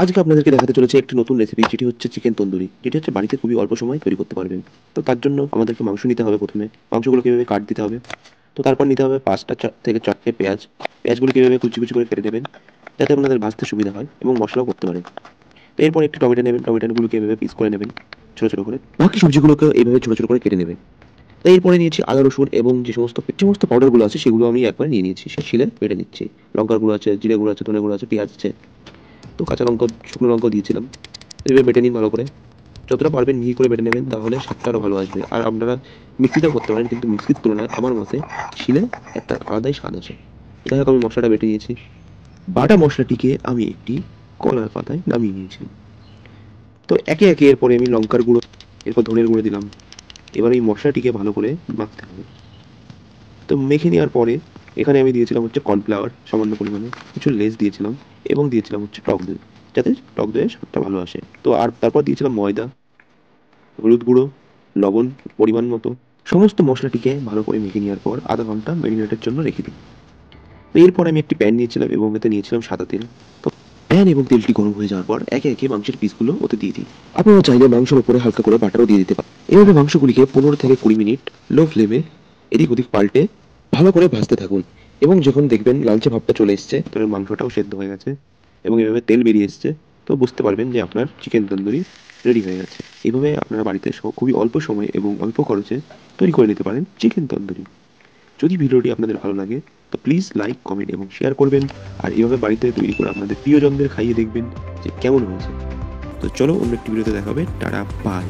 আজকে আপনাদেরকে দেখাতে চলেছে একটি নতুন রেসিপি, যেটি হচ্ছে চিকেন তন্দুরি, যেটি হচ্ছে বাড়িতে খুবই অল্প সময় তৈরি করতে পারবেন। তো তার জন্য আমাদেরকে মাংস নিতে হবে। প্রথমে মাংসগুলোকে এভাবে কাট দিতে হবে। তো তারপর নিতে হবে 5টা থেকে 4টে পেঁয়াজ। পেঁয়াজগুলিকে এভাবে কুচি কুচি করে কেটে নেবেন, যাতে আপনাদের ভাজতে সুবিধা হয় এবং মশলাও করতে পারেন। তো এরপর একটি টমেটো নেবেন, টমেটোগুলোকে এভাবে পিস করে নেবেন ছোটো ছোটো করে। বাকি সবজিগুলোকেও এইভাবে ছোটো ছোটো করে কেটে নেবেন। তো এরপরে নিয়েছি আদা রসুন এবং যে সমস্ত পাউডারগুলো আছে সেগুলো আমি একবারে নিয়ে নিয়েছি, সে শিলে বেটে নিচ্ছি। লঙ্কার গুঁড়ো আছে, জিরে গুঁড়ো আছে, ধনে গুঁড়ো আছে, পেঁয়াজ আছে, তো কাঁচা লঙ্কা, শুকনো লঙ্কাও দিয়েছিলাম। এভাবে বেটে নিন ভালো করে। যতটা পারবেন মিহি করে বেটে নেবেন, তাহলে স্বাদটা আরও ভালো আসবে। আর আপনারা মিক্সিতেও করতে পারেন, কিন্তু মিক্সির তুলনায় আমার মতে শিলে একটা আলাদাই স্বাদ আছে। যাই হোক, আমি মশলাটা বেটে নিয়েছি। বাটা মশলাটিকে আমি একটি কলার পাতায় নামিয়ে নিয়েছি। তো একে একে এরপরে আমি লঙ্কার গুঁড়ো, এরপর ধনের গুঁড়ো দিলাম। এবার এই মশলাটিকে ভালো করে মাখতে হবে। তো মেখে নেওয়ার পরে এখানে আমি দিয়েছিলাম হচ্ছে কর্নফ্লাওয়ার সামান্য পরিমাণে, কিছু লেস দিয়েছিলাম এবং দিয়েছিলাম হচ্ছে টক দই, যাতে টক দইয়ের স্বাদটা ভালো আসে। তো আর তারপর দিয়েছিলাম ময়দা, হলুদ গুঁড়ো, লবণ পরিমাণ মতো। সমস্ত মশলাটিকে ভালো করে মেখে নেওয়ার পর আধা ঘন্টা ম্যারিনেটের জন্য রেখে দিই। তো এরপর আমি একটি প্যান নিয়েছিলাম এবং এতে নিয়েছিলাম সাদা তেল। তো প্যান এবং তেলটি গরম হয়ে যাওয়ার পর একে একে মাংসের পিসগুলো ওতে দিয়ে দিই। আপনারা চাইলে মাংসের উপরে হালকা করে বাটারও দিয়ে দিতে পারেন। এভাবে মাংসগুলিকে 15 থেকে 20 মিনিট লো ফ্লেমে এদিক ওদিক পাল্টে ভালো করে ভাজতে থাকুন। এবং যখন দেখবেন লালচে ভাবটা চলে এসছে, তাহলে মাংসটাও সেদ্ধ হয়ে গেছে এবং এভাবে তেল বেরিয়ে এসছে, তো বুঝতে পারবেন যে আপনার চিকেন তন্দুরি রেডি হয়ে গেছে। এভাবে আপনারা বাড়িতে খুবই অল্প সময় এবং অল্প খরচে তৈরি করে নিতে পারেন চিকেন তন্দুরি। যদি ভিডিওটি আপনাদের ভালো লাগে, তো প্লিজ লাইক, কমেন্ট এবং শেয়ার করবেন। আর এভাবে বাড়িতে তৈরি করে আপনাদের প্রিয়জনদের খাইয়ে দেখবেন যে কেমন হয়েছে। তো চলো, অন্য একটি ভিডিওতে দেখা হবে। Tata, by.